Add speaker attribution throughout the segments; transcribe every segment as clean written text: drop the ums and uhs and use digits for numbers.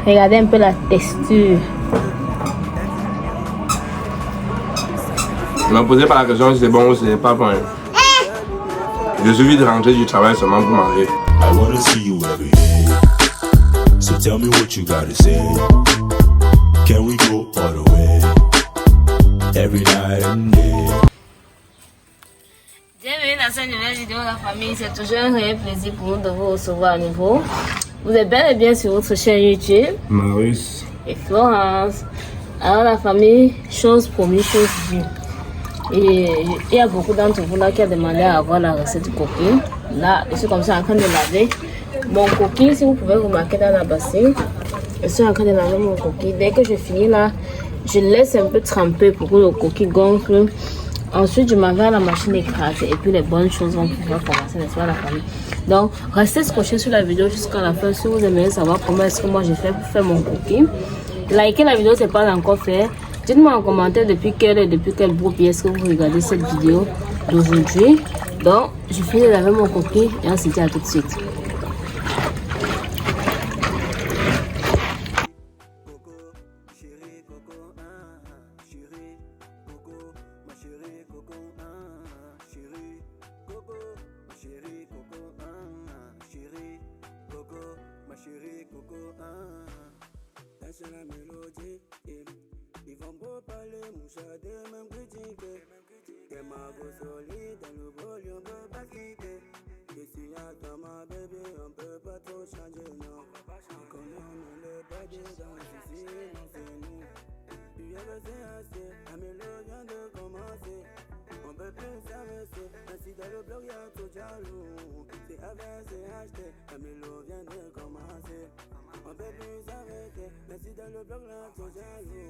Speaker 1: Regardez un peu la texture.
Speaker 2: Ne me posez pas la question si c'est bon ou si c'est pas bon. Je suffis de rentrer du travail seulement pour manger.
Speaker 3: I wanna see you every day. So tell me what you gotta say. Can we go all the way? Every night and day.
Speaker 1: Bienvenue dans cette nouvelle vidéo la famille, c'est toujours un réel plaisir pour nous de vous recevoir à nouveau. Vous êtes bel et bien sur votre chaîne YouTube.
Speaker 2: Marius.
Speaker 1: Et Florence. Alors la famille, chose promise, chose vue. Et il y a beaucoup d'entre vous là qui a demandé à avoir la recette du coquille. Là, je suis comme ça en train de laver mon coquille, si vous pouvez remarquer dans la bassine. Je suis en train de laver mon coquille. Dès que je finis là, je laisse un peu tremper pour que le coquille gonfle. Ensuite, je m'en vais à la machine écrasée et puis les bonnes choses vont pouvoir commencer, n'est-ce pas la famille? Donc, restez scotchés sur la vidéo jusqu'à la fin si vous aimez savoir comment est-ce que moi j'ai fait pour faire mon coquille. Likez la vidéo si ce n'est pas encore fait. Dites-moi en commentaire depuis quel groupe est-ce que vous regardez cette vidéo d'aujourd'hui. Donc, je finis de laver mon coquille et on se dit à tout de suite.
Speaker 4: C'est la mélodie, ils vont beau parler, mouchader, même critiquer. T'es ma go solide, dans le volume, on peut pas quitter. Ici y'a toi ma bébé, on peut pas trop changer, non. Quand on est pas dedans, ici, non c'est nous. Tu as laissé assez, la mélodie vient de commencer. On peut plus s'arrêter, ainsi dans le bloc y'a tout jaloux. C'est avec, c'est acheté, la mélodie vient de commencer. On peut plus s'arrêter, ainsi dans le bloc là tout jaloux.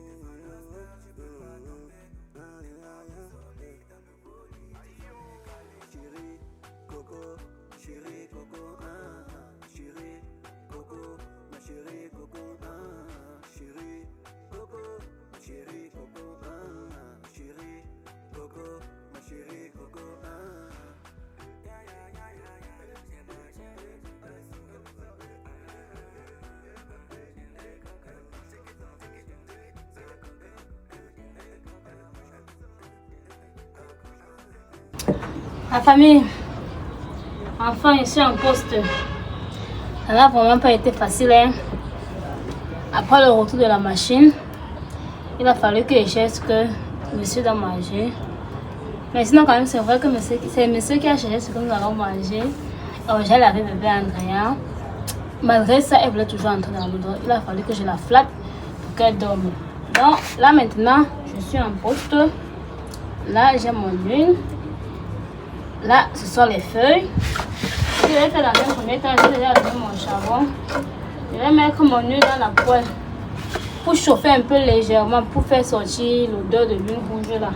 Speaker 4: Chérie, coco, chérie, coco, ma chérie, coco, chérie, coco, chérie, coco, chérie, coco, ma chérie, coco,
Speaker 1: La famille, enfin je suis en poste. Ça n'a vraiment pas été facile. Hein? Après le retour de la machine, il a fallu que je cherche que monsieur doit manger. Mais sinon quand même c'est vrai que c'est monsieur qui a cherché ce que nous allons manger. J'ai lavé bébé Andrea. Malgré ça, elle voulait toujours entrer dans le dos. Il a fallu que je la flatte pour qu'elle dorme. Donc là maintenant, je suis en poste. Là j'ai mon huile. Là, ce sont les feuilles. Je vais faire dans un premier temps, je vais déjà allumer mon charbon. Je vais mettre mon huile dans la poêle pour chauffer un peu légèrement, pour faire sortir l'odeur de l'huile rouge là.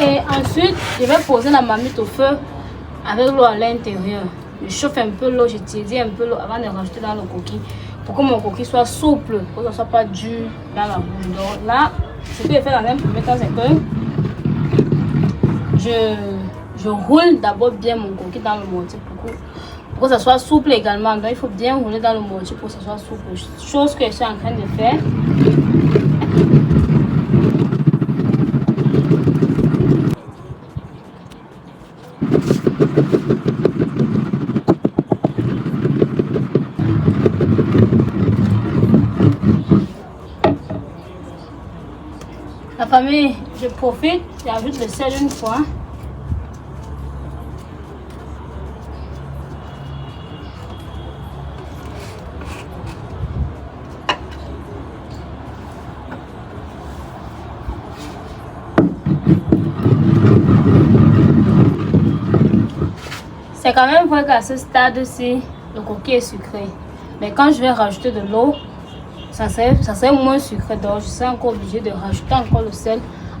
Speaker 1: Et ensuite, je vais poser la marmite au feu avec l'eau à l'intérieur. Je chauffe un peu l'eau, je tiédis un peu l'eau avant de rajouter dans le coquille pour que mon coquille soit souple, pour que ça ne soit pas dur dans la bouche. Donc là, ce que je fais dans un premier temps, c'est que je roule d'abord bien mon coquille dans le mortier pour que ça soit souple également. Donc il faut bien rouler dans le mortier pour que ça soit souple. Chose que je suis en train de faire. La famille, je profite, j'ajoute le sel une fois. C'est quand même vrai qu'à ce stade-ci, le coquille est sucré. Mais quand je vais rajouter de l'eau, ça serait moins sucré. Donc je serai encore obligée de rajouter encore le sel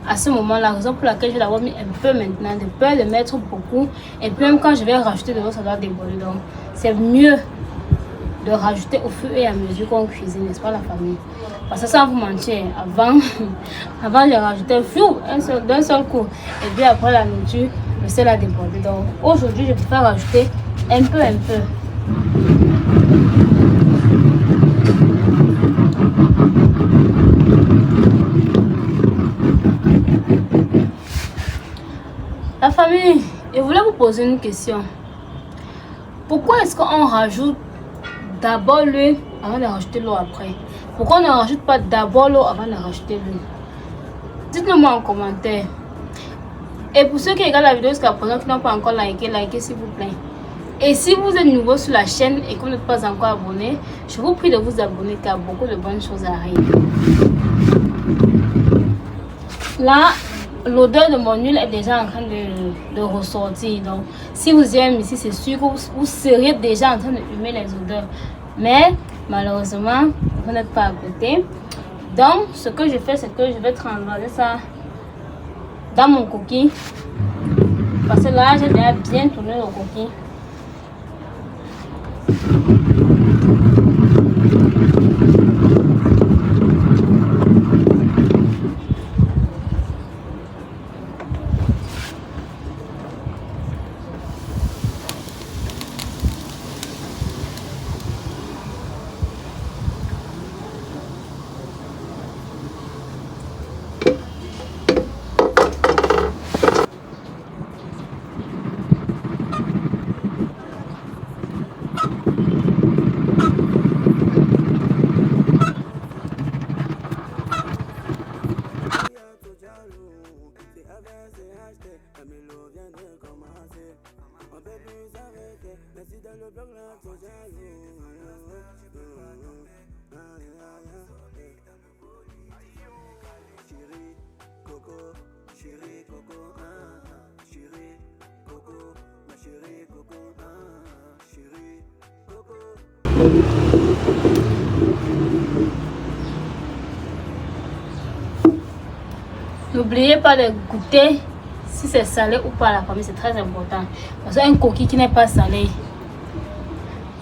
Speaker 1: à ce moment-là. La raison pour laquelle je vais l'avoir mis un peu maintenant, de peur de mettre beaucoup. Et puis même quand je vais rajouter de l'eau, ça doit déborder. Donc c'est mieux de rajouter au fur et à mesure qu'on cuisine, n'est-ce pas la famille? Parce que sans vous mentir, avant j'ai rajouté d'un seul coup. Et puis après la nourriture, le sel a débordé. Donc aujourd'hui, je préfère rajouter un peu. La famille, je voulais vous poser une question. Pourquoi est-ce qu'on rajoute d'abord l'huile avant de rajouter l'eau après? Pourquoi on ne rajoute pas d'abord l'eau avant de rajouter l'huile? Dites-le moi en commentaire. Et pour ceux qui regardent la vidéo jusqu'à présent qui n'ont pas encore liké, likez s'il vous plaît. Et si vous êtes nouveau sur la chaîne et que vous n'êtes pas encore abonné, je vous prie de vous abonner car beaucoup de bonnes choses arrivent. Là, l'odeur de mon huile est déjà en train de ressortir. Donc, si vous aimez ici, c'est sûr que vous seriez déjà en train de humer les odeurs. Mais, malheureusement, vous n'êtes pas à côté. Donc, ce que je fais, c'est que je vais transvaser ça dans mon coquille. Parce que là, j'ai déjà bien tourné le coquille. N'oubliez pas de goûter si c'est salé ou pas, la famille, c'est très important. Parce qu'un coquille qui n'est pas salé,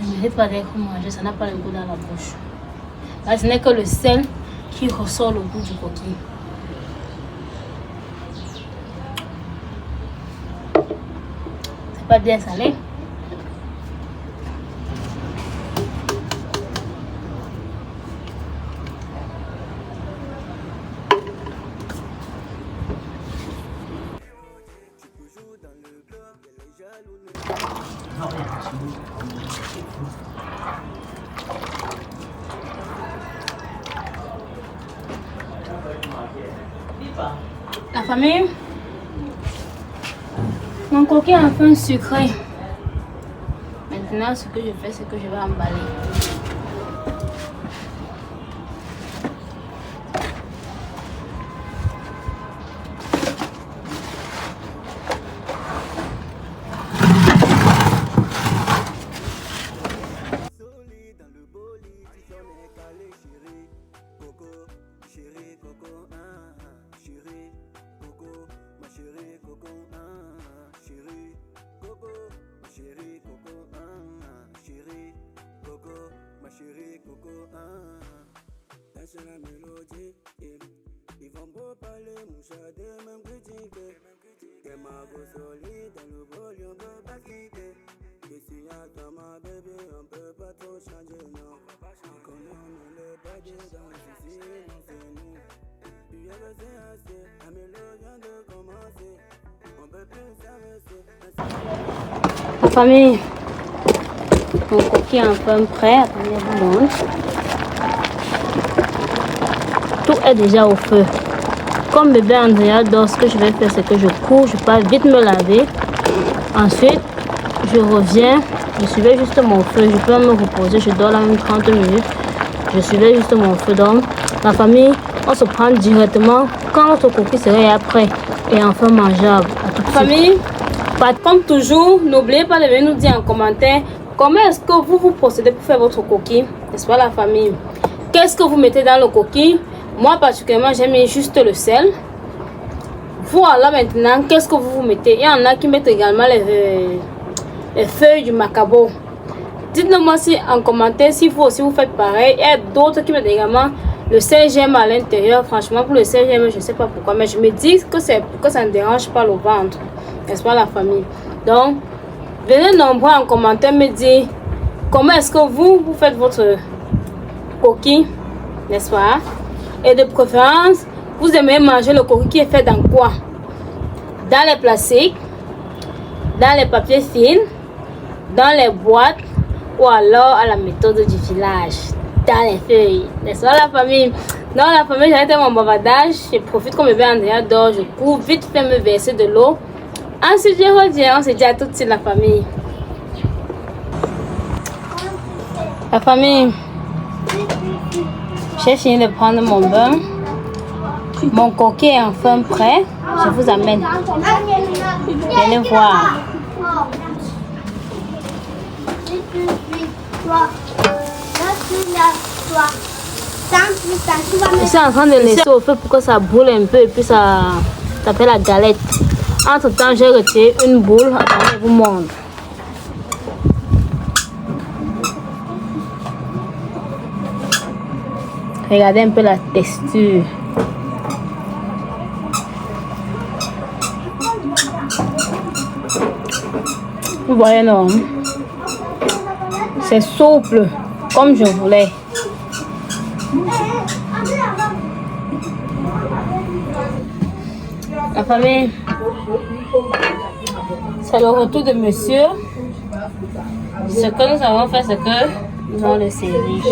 Speaker 1: ne mérite pas d'être mangé, ça n'a pas le goût dans la bouche. Là, ce n'est que le sel qui ressort le goût du coquille. C'est pas bien salé. La famille, mon coquille est enfin sucré. Maintenant, ce que je fais, c'est que je vais emballer.
Speaker 4: C'est la mélodie, ils vont beau parler, mouchader, même critiquer. Que ma go solide, dans le volume peut pas quitter. Que si y'a toi ma bébé, on peut pas trop changer, non. Et comme on ne l'est pas dedans, ici, non c'est nous. Tu as passé assez, la mélodie vient de commencer. On peut plus s'arrêter.
Speaker 1: La famille, mon coquille est enfin prêt, attendez, je vous montre. Tout est déjà au feu. Comme bébé Andrea dort, ce que je vais faire, c'est que je cours, je pars vite me laver. Ensuite, je reviens, je suivais juste mon feu. Je peux me reposer, je dors là même 30 minutes. Je suivais juste mon feu. Donc, la famille, on se prend directement quand notre coquille serait prêt et enfin mangeable. À toute famille, comme toujours, n'oubliez pas de venir nous dire en commentaire comment est-ce que vous procédez pour faire votre coquille. N'est-ce pas la famille? Qu'est-ce que vous mettez dans le coquille? Moi particulièrement, j'ai mis juste le sel. Voilà maintenant, qu'est-ce que vous mettez? Il y en a qui mettent également les feuilles du macabo. Dites-le moi si en commentaire si vous aussi vous faites pareil. Il y a d'autres qui mettent également le sel gemme à l'intérieur. Franchement, pour le sel gemme, je ne sais pas pourquoi, mais je me dis que c'est pour que ça ne dérange pas le ventre. N'est-ce pas la famille? Donc, venez nombreux en commentaire me dire comment est-ce que vous faites votre coquille, n'est-ce pas? Et de préférence, vous aimez manger le coquille qui est fait dans quoi? Dans les plastiques, dans les papiers films, dans les boîtes ou alors à la méthode du village, dans les feuilles. N'est-ce pas la famille? Dans la famille, j'arrête mon bavardage, je profite comme bébé Andrea dort, je cours vite fait me verser de l'eau. Ensuite je reviens, on se dit à tout de suite la famille. La famille, j'ai fini de prendre mon bain. Mon coquet est enfin prêt. Je vous amène. Venez voir. Je suis en train de laisser au feu pour que ça brûle un peu et puis ça fait la galette. Entre temps, j'ai retiré une boule. Attendez, je vous montre. Regardez un peu la texture. Vous voyez, non? C'est souple, comme je voulais. La famille, c'est le retour de monsieur. Ce que nous avons fait, c'est que nous allons le servir.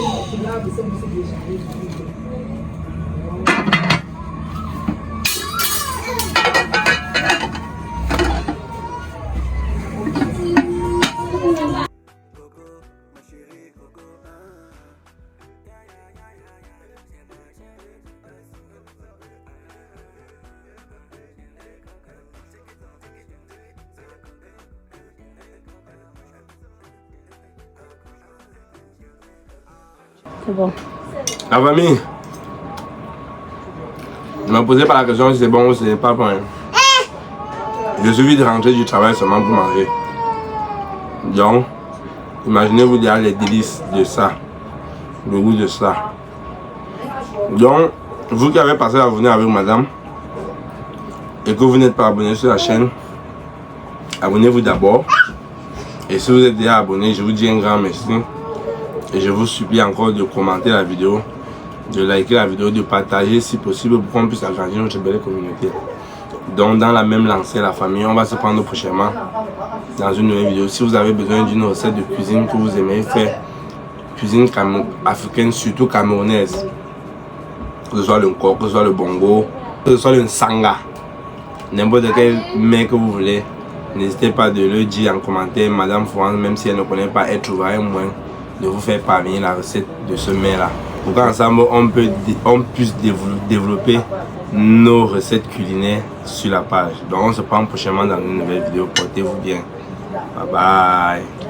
Speaker 1: C'est bon.
Speaker 2: La famille, je me posais pas la question si c'est bon ou c'est pas bon. Je suis vite rentré du travail seulement pour manger. Donc, imaginez-vous déjà les délices de ça, le goût de ça. Donc, vous qui avez passé la journée avec madame et que vous n'êtes pas abonné sur la chaîne, abonnez-vous d'abord. Et si vous êtes déjà abonné, je vous dis un grand merci. Et je vous supplie encore de commenter la vidéo, de liker la vidéo, de partager si possible pour qu'on puisse agrandir notre belle communauté. Donc dans la même lancée, la famille, on va se prendre prochainement dans une nouvelle vidéo. Si vous avez besoin d'une recette de cuisine que vous aimez faire, cuisine africaine, surtout camerounaise, que ce soit le nkok, que ce soit le bongo, que ce soit le sanga, n'importe quel mets que vous voulez, n'hésitez pas de le dire en commentaire. Madame France, même si elle ne connaît pas, elle trouvera un moyen de vous faire parvenir la recette de ce mets là, pour qu'ensemble on puisse développer nos recettes culinaires sur la page. Donc on se prend prochainement dans une nouvelle vidéo. Portez-vous bien. Bye bye.